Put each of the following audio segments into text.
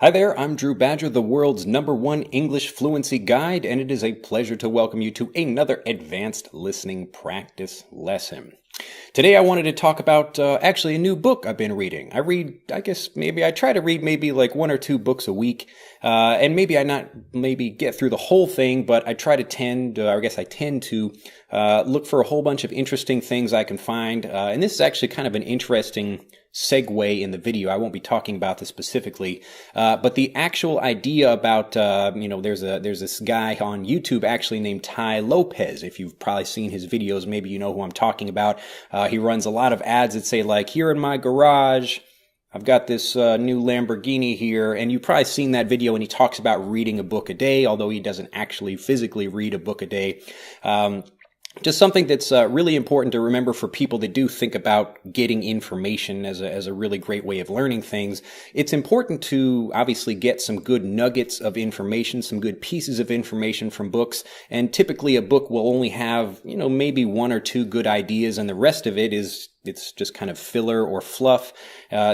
Hi there, I'm Drew Badger, the world's #1 English fluency guide, and it is a pleasure to welcome you to another advanced listening practice lesson. Today I wanted to talk about actually a new book I've been reading. I try to read maybe like one or two books a week, and maybe get through the whole thing, but I tend to look for a whole bunch of interesting things I can find, and this is actually kind of an interesting segue in the video. I won't be talking about this specifically, but the actual idea about there's this guy on YouTube actually named Tai Lopez. If you've probably seen his videos, maybe you know who I'm talking about. He runs a lot of ads that say like, "Here in my garage, I've got this new Lamborghini here," and you've probably seen that video, and he talks about reading a book a day, although he doesn't actually physically read a book a day. Just something that's really important to remember for people that do think about getting information as a really great way of learning things. It's important to obviously get some good nuggets of information, some good pieces of information from books. And typically a book will only have, maybe one or two good ideas, and the rest of it's just kind of filler or fluff.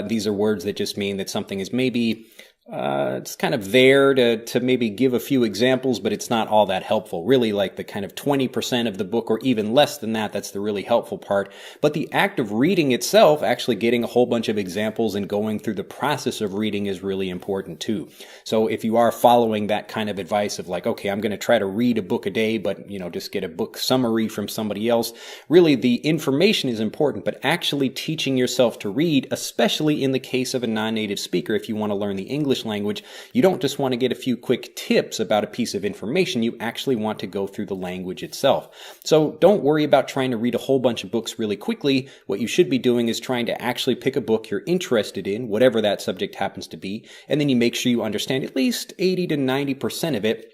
These are words that just mean that something is maybe it's kind of there to maybe give a few examples, but it's not all that helpful. Really, like the kind of 20% of the book, or even less than that, that's the really helpful part. But the act of reading itself, actually getting a whole bunch of examples and going through the process of reading, is really important too. So if you are following that kind of advice of like, okay, I'm going to try to read a book a day, but just get a book summary from somebody else, really the information is important, but actually teaching yourself to read, especially in the case of a non-native speaker, if you want to learn the English language, you don't just want to get a few quick tips about a piece of information. You actually want to go through the language itself. So don't worry about trying to read a whole bunch of books really quickly. What you should be doing is trying to actually pick a book you're interested in, whatever that subject happens to be, and then you make sure you understand at least 80 to 90% of it.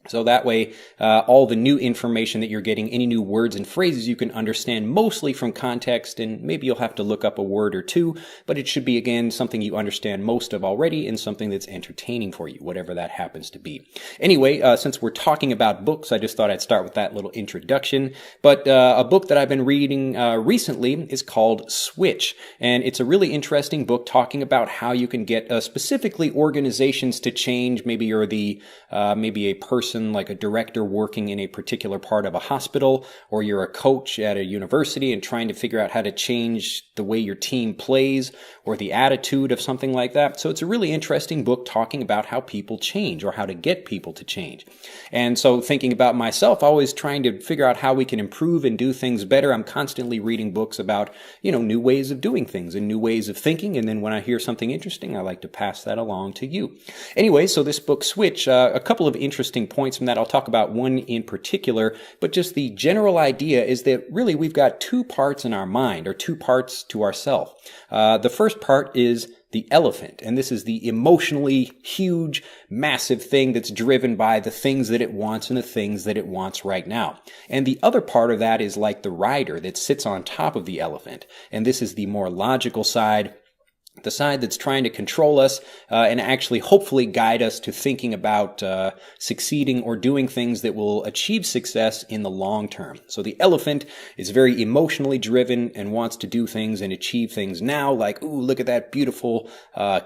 So that way, all the new information that you're getting, any new words and phrases, you can understand mostly from context, and maybe you'll have to look up a word or two, but it should be, again, something you understand most of already and something that's entertaining for you, whatever that happens to be. Anyway, since we're talking about books, I just thought I'd start with that little introduction. But a book that I've been reading recently is called Switch, and it's a really interesting book talking about how you can get specifically organizations to change. Maybe you're maybe a person like a director working in a particular part of a hospital, or you're a coach at a university and trying to figure out how to change the way your team plays or the attitude of something like that. So it's a really interesting book talking about how people change, or how to get people to change. And so thinking about myself, always trying to figure out how we can improve and do things better, I'm constantly reading books about, new ways of doing things and new ways of thinking. And then when I hear something interesting, I like to pass that along to you. Anyway, so this book Switch, a couple of interesting points from that. I'll talk about one in particular, but just the general idea is that really we've got two parts in our mind, or two parts to ourself. The first part is the elephant, and this is the emotionally huge, massive thing that's driven by the things that it wants and the things that it wants right now. And the other part of that is like the rider that sits on top of the elephant, and this is the more logical side, the side that's trying to control us and actually hopefully guide us to thinking about succeeding or doing things that will achieve success in the long term. So the elephant is very emotionally driven and wants to do things and achieve things now, like, ooh, look at that beautiful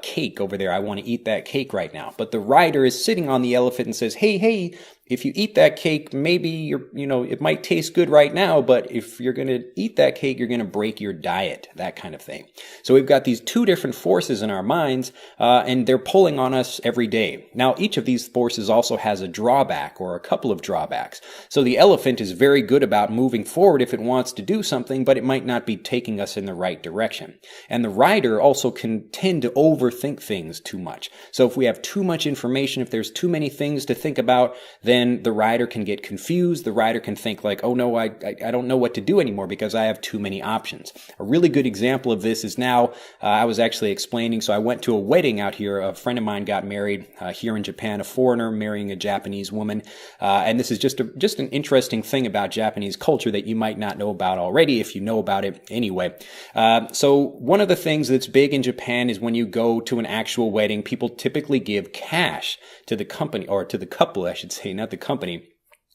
cake over there. I want to eat that cake right now. But the rider is sitting on the elephant and says, hey, if you eat that cake, maybe it might taste good right now, but if you're going to eat that cake, you're going to break your diet, that kind of thing. So we've got these two different forces in our minds, and they're pulling on us every day. Now, each of these forces also has a drawback, or a couple of drawbacks. So the elephant is very good about moving forward if it wants to do something, but it might not be taking us in the right direction. And the rider also can tend to overthink things too much. So if we have too much information, if there's too many things to think about, then the rider can get confused. The rider can think like, oh no, I don't know what to do anymore because I have too many options. A really good example of this is now, I was actually explaining, so I went to a wedding out here. A friend of mine got married here in Japan, a foreigner marrying a Japanese woman. And this is just an interesting thing about Japanese culture that you might not know about already if you know about it anyway. So one of the things that's big in Japan is when you go to an actual wedding, people typically give cash to the company, or to the couple, I should say, not the company.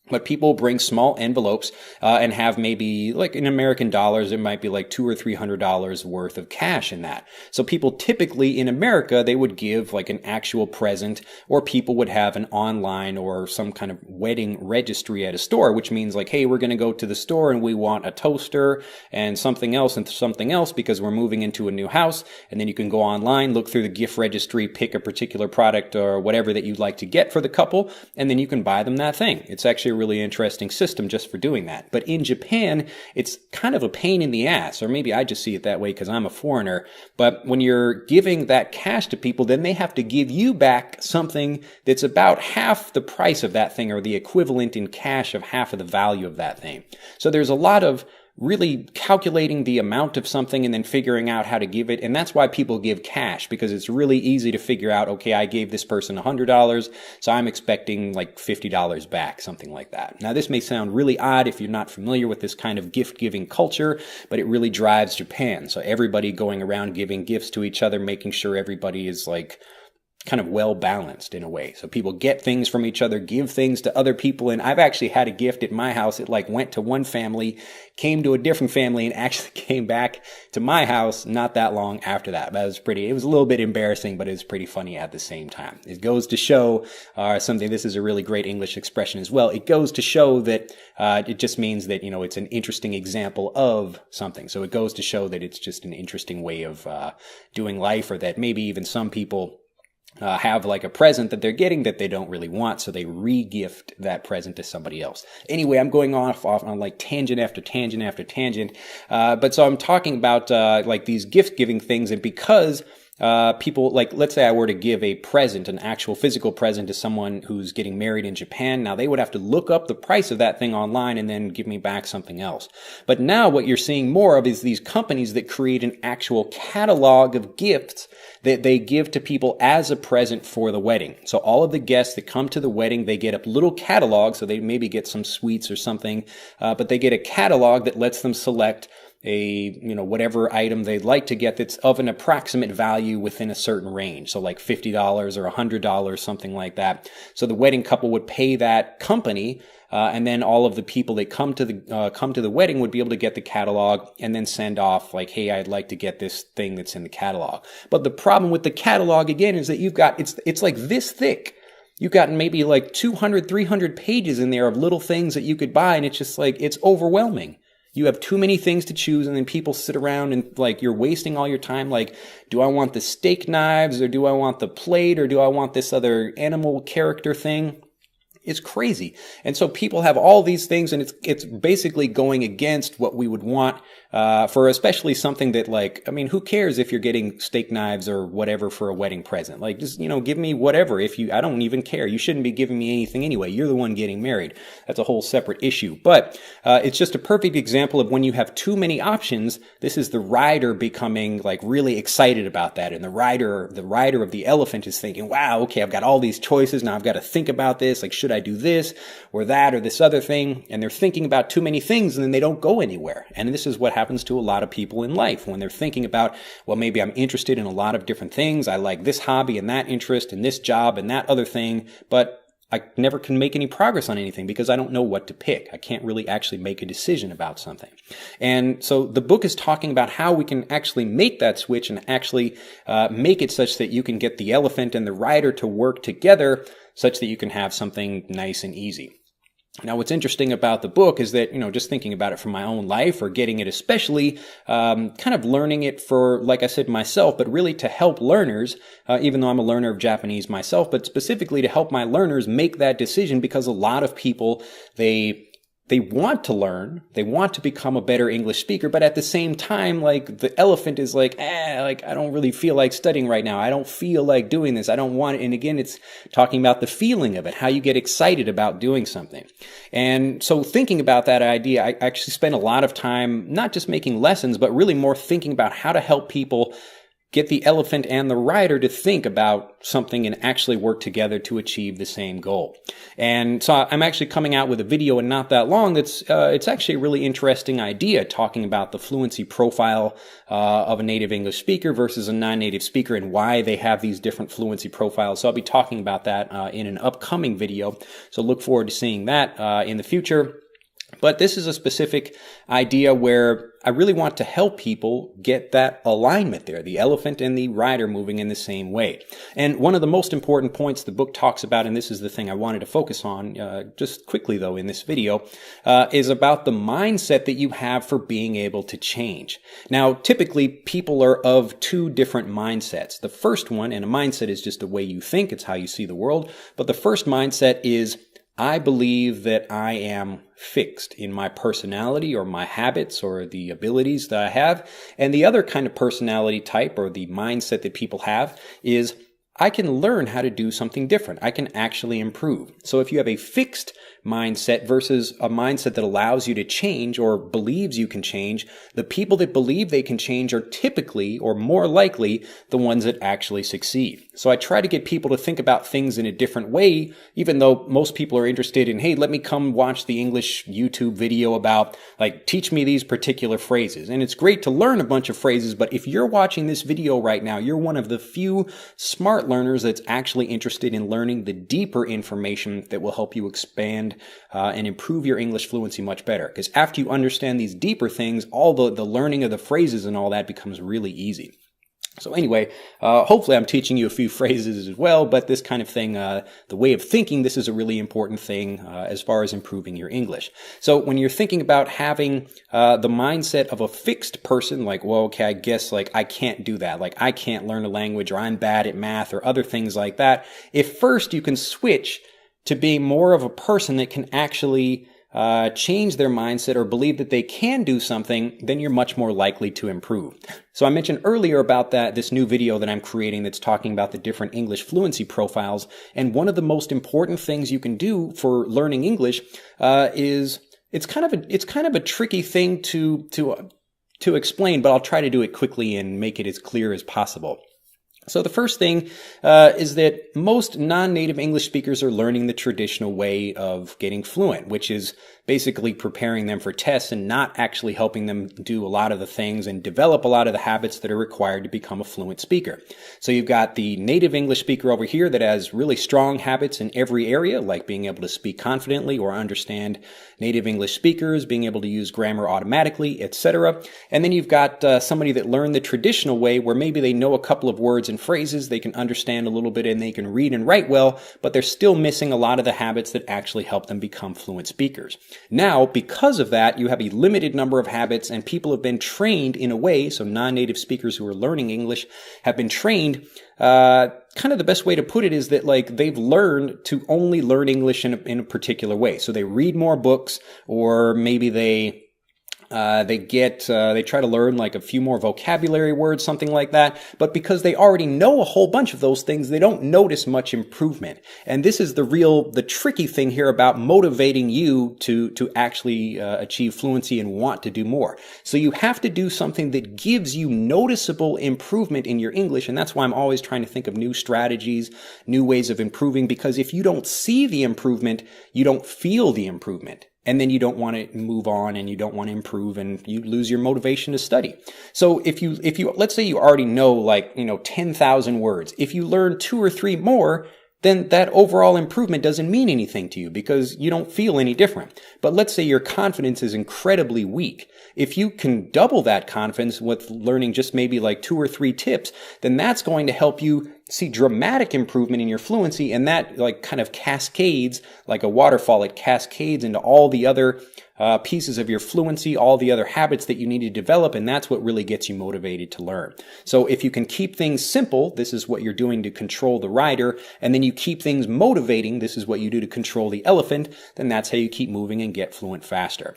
But people bring small envelopes and have maybe, like in American dollars, it might be like $200 or $300 worth of cash in that. So people typically in America, they would give like an actual present, or people would have an online or some kind of wedding registry at a store, which means like, hey, we're going to go to the store and we want a toaster and something else because we're moving into a new house. And then you can go online, look through the gift registry, pick a particular product or whatever that you'd like to get for the couple, and then you can buy them that thing. It's actually a really interesting system just for doing that. But in Japan, it's kind of a pain in the ass, or maybe I just see it that way because I'm a foreigner. But when you're giving that cash to people, then they have to give you back something that's about half the price of that thing, or the equivalent in cash of half of the value of that thing. So there's a lot of really calculating the amount of something and then figuring out how to give it. And that's why people give cash, because it's really easy to figure out, okay, I gave this person $100, so I'm expecting like $50 back, something like that. Now, this may sound really odd if you're not familiar with this kind of gift-giving culture, but it really drives Japan. So everybody going around giving gifts to each other, making sure everybody is like kind of well balanced in a way. So people get things from each other, give things to other people. And I've actually had a gift at my house. It like went to one family, came to a different family, and actually came back to my house not that long after that. It was a little bit embarrassing, but it was pretty funny at the same time. It goes to show something. This is a really great English expression as well. It goes to show that it just means that, it's an interesting example of something. So it goes to show that it's just an interesting way of doing life, or that maybe even some people have like a present that they're getting that they don't really want, so they re-gift that present to somebody else. Anyway, I'm going off on like tangent after tangent after tangent. But so I'm talking about like these gift-giving things, and because people, like, let's say I were to give a present, an actual physical present to someone who's getting married in Japan. Now they would have to look up the price of that thing online and then give me back something else. But now what you're seeing more of is these companies that create an actual catalog of gifts that they give to people as a present for the wedding. So all of the guests that come to the wedding, they get a little catalog, so they maybe get some sweets or something, but they get a catalog that lets them select whatever item they'd like to get that's of an approximate value within a certain range. So like $50 or $100, something like that. So the wedding couple would pay that company, and then all of the people that come to the wedding would be able to get the catalog and then send off like, hey, I'd like to get this thing that's in the catalog. But the problem with the catalog again is that it's like this thick. You've got maybe like 200, 300 pages in there of little things that you could buy, and it's just like, it's overwhelming. You have too many things to choose, and then people sit around and like you're wasting all your time. Like, do I want the steak knives, or do I want the plate, or do I want this other animal character thing? It's crazy. And so people have all these things, and it's basically going against what we would want for especially something that, like, I mean, who cares if you're getting steak knives or whatever for a wedding present? Like, just, give me whatever. I don't even care. You shouldn't be giving me anything anyway. You're the one getting married. That's a whole separate issue. But it's just a perfect example of when you have too many options. This is the rider becoming like really excited about that. And the rider of the elephant is thinking, wow, okay, I've got all these choices. Now I've got to think about this. Like, should I do this or that or this other thing? And they're thinking about too many things, and then they don't go anywhere. And this is what happens to a lot of people in life when they're thinking about, well, maybe I'm interested in a lot of different things. I like this hobby and that interest and this job and that other thing, but I never can make any progress on anything because I don't know what to pick. I can't really actually make a decision about something. And so the book is talking about how we can actually make that switch and actually make it such that you can get the elephant and the rider to work together such that you can have something nice and easy. Now, what's interesting about the book is that, just thinking about it from my own life, or getting it especially, kind of learning it for, like I said, myself, but really to help learners, even though I'm a learner of Japanese myself, but specifically to help my learners make that decision, because a lot of people, they want to learn, they want to become a better English speaker, but at the same time, like, the elephant is like, I don't really feel like studying right now. I don't feel like doing this. I don't want it. And again, it's talking about the feeling of it, how you get excited about doing something. And so thinking about that idea, I actually spent a lot of time not just making lessons, but really more thinking about how to help people get the elephant and the rider to think about something and actually work together to achieve the same goal. And so I'm actually coming out with a video in not that long that's it's actually a really interesting idea, talking about the fluency profile of a native English speaker versus a non-native speaker and why they have these different fluency profiles. So I'll be talking about that in an upcoming video. So look forward to seeing that in the future. But this is a specific idea where I really want to help people get that alignment there, the elephant and the rider moving in the same way. And one of the most important points the book talks about, and this is the thing I wanted to focus on just quickly though in this video, is about the mindset that you have for being able to change. Now, typically people are of two different mindsets. The first one, and a mindset is just the way you think, it's how you see the world, but the first mindset is, I believe that I am fixed in my personality or my habits or the abilities that I have. And the other kind of personality type or the mindset that people have is, I can learn how to do something different. I can actually improve. So if you have a fixed mindset versus a mindset that allows you to change or believes you can change, the people that believe they can change are typically or more likely the ones that actually succeed. So I try to get people to think about things in a different way, even though most people are interested in, hey, let me come watch the English YouTube video about, like, teach me these particular phrases. And it's great to learn a bunch of phrases, but if you're watching this video right now, you're one of the few smart learners that's actually interested in learning the deeper information that will help you expand and improve your English fluency much better. Because after you understand these deeper things, all the learning of the phrases and all that becomes really easy. So anyway, hopefully I'm teaching you a few phrases as well, but this kind of thing, the way of thinking, this is a really important thing as far as improving your English. So when you're thinking about having the mindset of a fixed person, like, well, okay, I guess like I can't do that, like I can't learn a language, or I'm bad at math or other things like that, if first you can switch to being more of a person that can actually change their mindset or believe that they can do something, then you're much more likely to improve. So I mentioned earlier about this new video that I'm creating that's talking about the different English fluency profiles. And one of the most important things you can do for learning English is it's kind of a tricky thing to explain, but I'll try to do it quickly and make it as clear as possible. So the first thing is that most non-native English speakers are learning the traditional way of getting fluent, which is basically preparing them for tests and not actually helping them do a lot of the things and develop a lot of the habits that are required to become a fluent speaker. So you've got the native English speaker over here that has really strong habits in every area, like being able to speak confidently or understand native English speakers, being able to use grammar automatically, etc. And then you've got somebody that learned the traditional way where maybe they know a couple of words and phrases, they can understand a little bit and they can read and write well, but they're still missing a lot of the habits that actually help them become fluent speakers. Now, because of that, you have a limited number of habits and people have been trained in a way, so non-native speakers who are learning English have been trained, kind of the best way to put it is that like they've learned to only learn English in a particular way. So they read more books, or maybe they try to learn like a few more vocabulary words, something like that. But because they already know a whole bunch of those things, they don't notice much improvement. And this is the tricky thing here about motivating you to actually achieve fluency and want to do more. So you have to do something that gives you noticeable improvement in your English. And that's why I'm always trying to think of new strategies, new ways of improving, because if you don't see the improvement, you don't feel the improvement. And then you don't want to move on and you don't want to improve and you lose your motivation to study. So if you let's say you already know 10,000 words. If you learn 2 or 3 more, then that overall improvement doesn't mean anything to you because you don't feel any different. But let's say your confidence is incredibly weak. If you can double that confidence with learning just maybe like 2 or 3 tips, then that's going to help you see dramatic improvement in your fluency, and that like kind of cascades like a waterfall. It cascades into all the other pieces of your fluency, all the other habits that you need to develop, and that's what really gets you motivated to learn. So if you can keep things simple, this is what you're doing to control the rider, and then you keep things motivating, this is what you do to control the elephant, then that's how you keep moving and get fluent faster.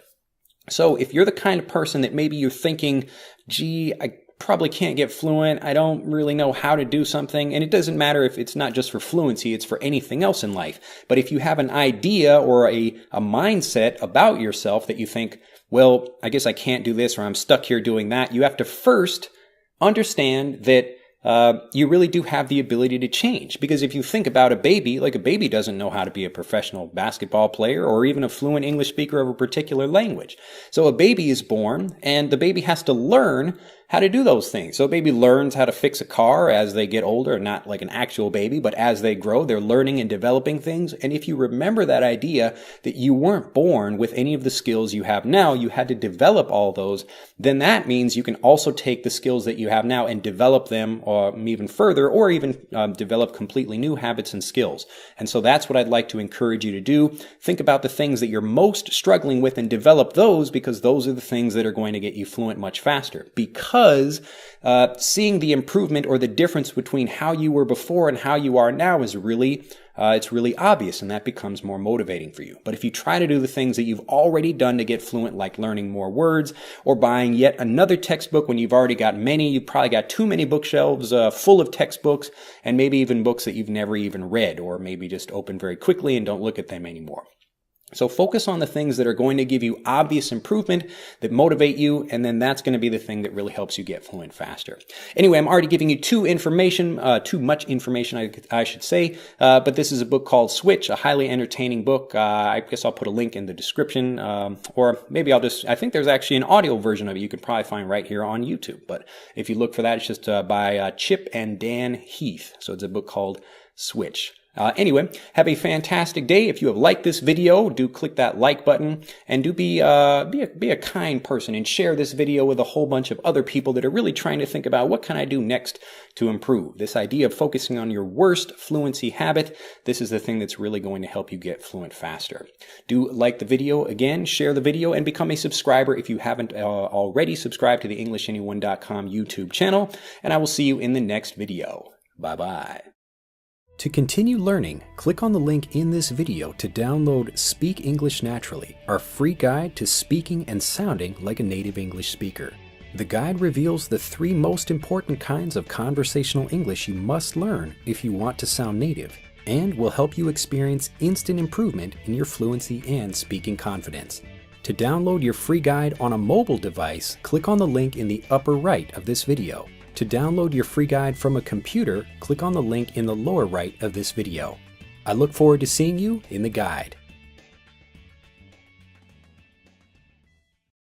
So if you're the kind of person that maybe you're thinking, gee, I probably can't get fluent, I don't really know how to do something, and it doesn't matter if it's not just for fluency, it's for anything else in life. But if you have an idea or a mindset about yourself that you think, well, I guess I can't do this or I'm stuck here doing that, you have to first understand that you really do have the ability to change. Because if you think about a baby, like a baby doesn't know how to be a professional basketball player or even a fluent English speaker of a particular language. So a baby is born and the baby has to learn how to do those things. So a baby learns how to fix a car as they get older, not like an actual baby, but as they grow, they're learning and developing things. And if you remember that idea that you weren't born with any of the skills you have now, you had to develop all those, then that means you can also take the skills that you have now and develop them even further, or even develop completely new habits and skills. And so that's what I'd like to encourage you to do. Think about the things that you're most struggling with and develop those, because those are the things that are going to get you fluent much faster. Because seeing the improvement or the difference between how you were before and how you are now is really it's really obvious, and that becomes more motivating for you. But if you try to do the things that you've already done to get fluent, like learning more words or buying yet another textbook when you've already got many, you've probably got too many bookshelves full of textbooks, and maybe even books that you've never even read, or maybe just open very quickly and don't look at them anymore. So focus on the things that are going to give you obvious improvement, that motivate you, and then that's going to be the thing that really helps you get fluent faster. Anyway, I'm already giving you too much information, I should say, but this is a book called Switch, a highly entertaining book. I guess I'll put a link in the description, or maybe I think there's actually an audio version of it you can probably find right here on YouTube. But if you look for that, it's just by Chip and Dan Heath. So it's a book called Switch. Anyway, have a fantastic day. If you have liked this video, do click that like button, and do be a kind person and share this video with a whole bunch of other people that are really trying to think about what can I do next to improve. This idea of focusing on your worst fluency habit, this is the thing that's really going to help you get fluent faster. Do like the video again, share the video, and become a subscriber if you haven't already subscribed to the EnglishAnyone.com YouTube channel, and I will see you in the next video. Bye-bye. To continue learning, click on the link in this video to download Speak English Naturally, our free guide to speaking and sounding like a native English speaker. The guide reveals the 3 most important kinds of conversational English you must learn if you want to sound native, and will help you experience instant improvement in your fluency and speaking confidence. To download your free guide on a mobile device, click on the link in the upper right of this video. To download your free guide from a computer, click on the link in the lower right of this video. I look forward to seeing you in the guide.